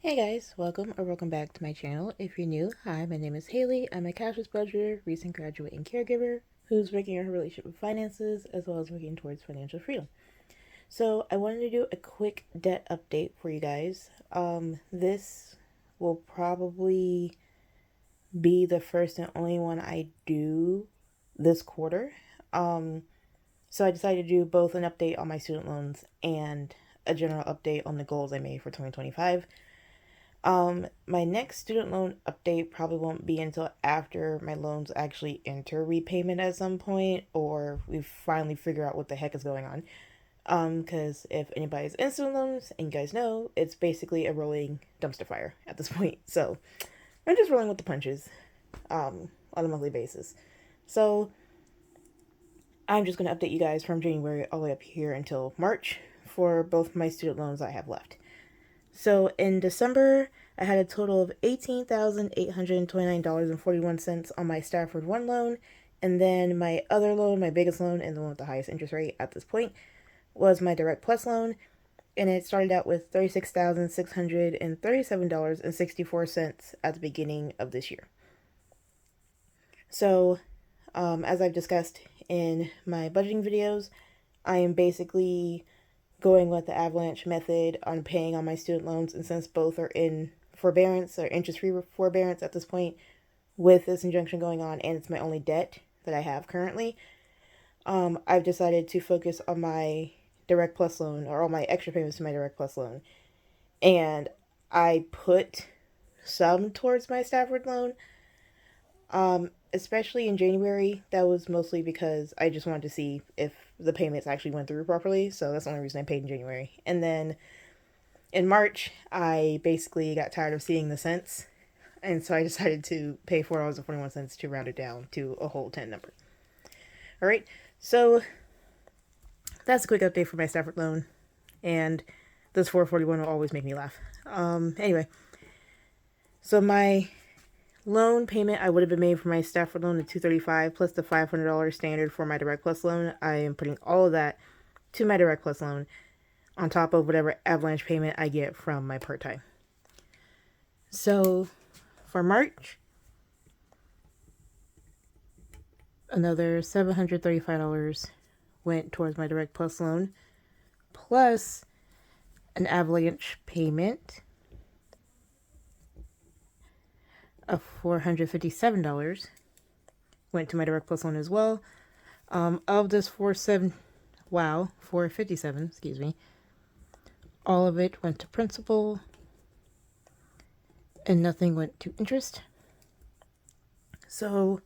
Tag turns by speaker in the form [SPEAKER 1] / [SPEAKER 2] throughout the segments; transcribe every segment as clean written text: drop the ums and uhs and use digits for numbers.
[SPEAKER 1] Hey guys, welcome or welcome back to my channel. If you're new, hi, my name is Haley. I'm a cashless budgeter, recent graduate and caregiver who's working on her relationship with finances as well as working towards financial freedom. So I wanted to do a quick debt update for you guys. This will probably be the first and only one I do this quarter. Um, so I decided to do both an update on my student loans and a general update on the goals I made for 2025. My next student loan update probably won't be until after my loans actually enter repayment at some point, or we finally figure out what the heck is going on. Because if anybody's in student loans, and you guys know, it's basically a rolling dumpster fire at this point. So I'm just rolling with the punches, on a monthly basis. So I'm just going to update you guys from January all the way up here until March for both my student loans I have left. So in December, I had a total of $18,829.41 on my Stafford One loan. And then my other loan, my biggest loan, and the one with the highest interest rate at this point, was my Direct Plus loan. And it started out with $36,637.64 at the beginning of this year. So, as I've discussed in my budgeting videos, I am basically going with the avalanche method on paying on my student loans, and since both are in forbearance or interest-free forbearance at this point, with this injunction going on, and it's my only debt that I have currently, I've decided to focus on my Direct Plus loan, or all my extra payments to my Direct Plus loan, and I put some towards my Stafford loan. Especially in January, that was mostly because I just wanted to see if the payments actually went through properly. So that's the only reason I paid in January. And then in March, I basically got tired of seeing the cents. And so I decided to pay $4.41 to round it down to a whole 10 number. All right. So that's a quick update for my Stafford loan. And this 441 will always make me laugh. Anyway, so my loan payment I would have been made for my Stafford loan at $235 plus the $500 standard for my Direct Plus loan. I am putting all of that to my Direct Plus loan on top of whatever avalanche payment I get from my part time. So for March, another $735 went towards my Direct Plus loan, plus an avalanche payment of $457 went to my Direct Plus loan as well. Of this 457, excuse me, all of it went to principal and nothing went to interest. So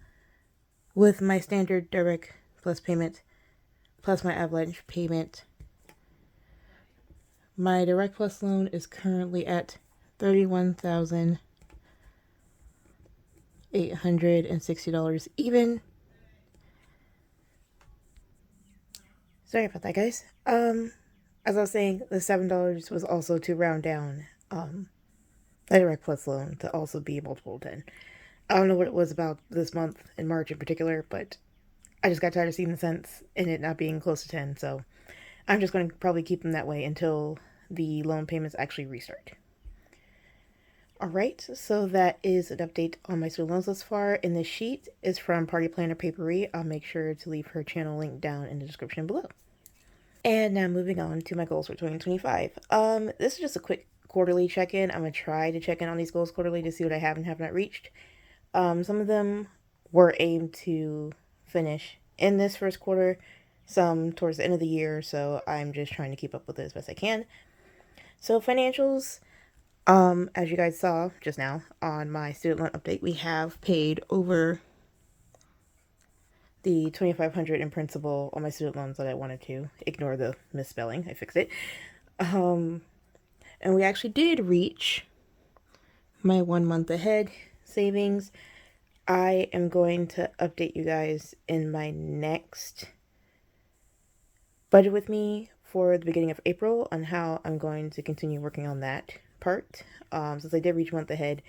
[SPEAKER 1] with my standard Direct Plus payment plus my avalanche payment, my Direct Plus loan is currently at $31,860 even. Sorry about that, guys. As I was saying, the $7 was also to round down the Direct Plus loan to also be a multiple of 10. I don't know what it was about this month in March in particular, but I just got tired of seeing the cents in it not being close to 10, so I'm just going to probably keep them that way until the loan payments actually restart. Alright, so that is an update on my student loans thus far, and this sheet is from Party Planner Papery. I'll make sure to leave her channel link down in the description below. And now moving on to my goals for 2025. This is just a quick quarterly check-in. I'm going to try to check in on these goals quarterly to see what I have and have not reached. Some of them were aimed to finish in this first quarter, some towards the end of the year, so I'm just trying to keep up with it as best I can. So financials, as you guys saw just now on my student loan update, we have paid over the $2,500 in principal on my student loans that I wanted to. Ignore the misspelling, I fixed it. And we actually did reach my 1 month ahead savings. I am going to update you guys in my next budget with me for the beginning of April on how I'm going to continue working on that part. Since I did reach a month ahead,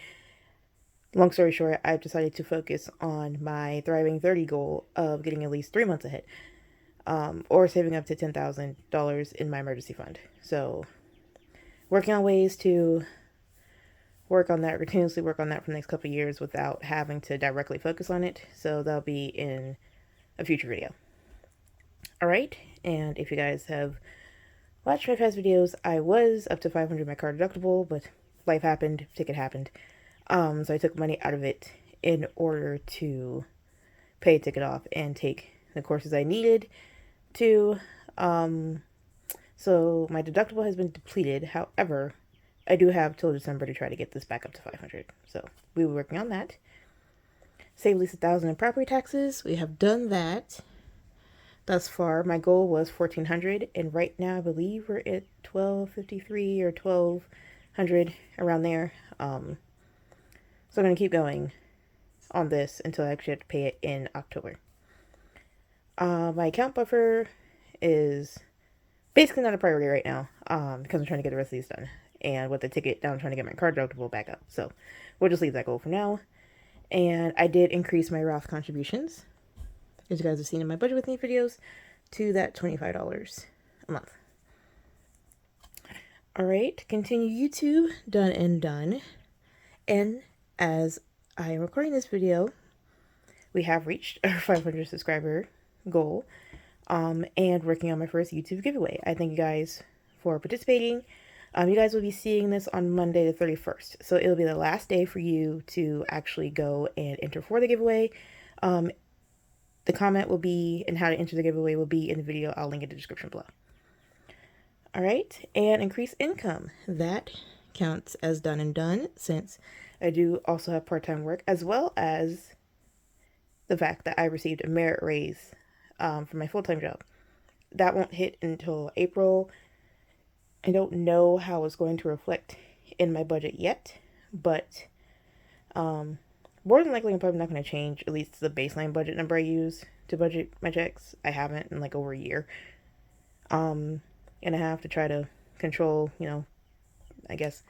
[SPEAKER 1] long story short, I've decided to focus on my Thriving 30 goal of getting at least 3 months ahead, or saving up to $10,000 in my emergency fund. So, working on ways to work on that, continuously work on that for the next couple of years without having to directly focus on it. So that'll be in a future video. Alright, and if you guys have watched my past videos, I was up to 500 my car deductible, but life happened, ticket happened. So I took money out of it in order to pay a ticket off and take the courses I needed to. So my deductible has been depleted. However, I do have till December to try to get this back up to 500. So we were working on that. Save at least $1,000 in property taxes. We have done that thus far. My goal was 1,400, and right now I believe we're at 1,253 or 1,200 around there. So I'm gonna keep going on this until I actually have to pay it in October. My account buffer is basically not a priority right now because I'm trying to get the rest of these done. And with the ticket down, I'm trying to get my car deductible back up. So we'll just leave that goal for now. And I did increase my Roth contributions, as you guys have seen in my budget with me videos, to that $25 a month. Alright, continue YouTube, done and done. And as I am recording this video, we have reached our 500 subscriber goal, and working on my first YouTube giveaway. I thank you guys for participating. You guys will be seeing this on Monday the 31st, so it'll be the last day for you to actually go and enter for the giveaway. The comment will be, and how to enter the giveaway will be in the video. I'll link in the description below. Alright, and increase income. That counts as done and done, since I do also have part-time work, as well as the fact that I received a merit raise for my full-time job. That won't hit until April. I don't know how it's going to reflect in my budget yet, but more than likely I'm probably not going to change at least the baseline budget number I use to budget my checks. I haven't in like over a year. And I have to try to control, you know, I guess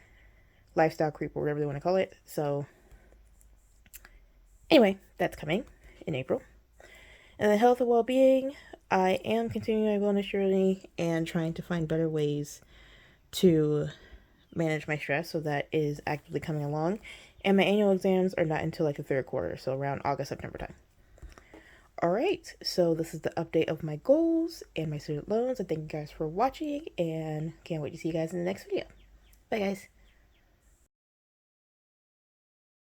[SPEAKER 1] lifestyle creep or whatever they want to call it. So anyway, that's coming in April. And then health and well-being, I am continuing my wellness journey and trying to find better ways to manage my stress, so that is actively coming along. And my annual exams are not until like the third quarter, so around August, September time. Alright, so this is the update of my goals and my student loans. I thank you guys for watching, and can't wait to see you guys in the next video. Bye guys.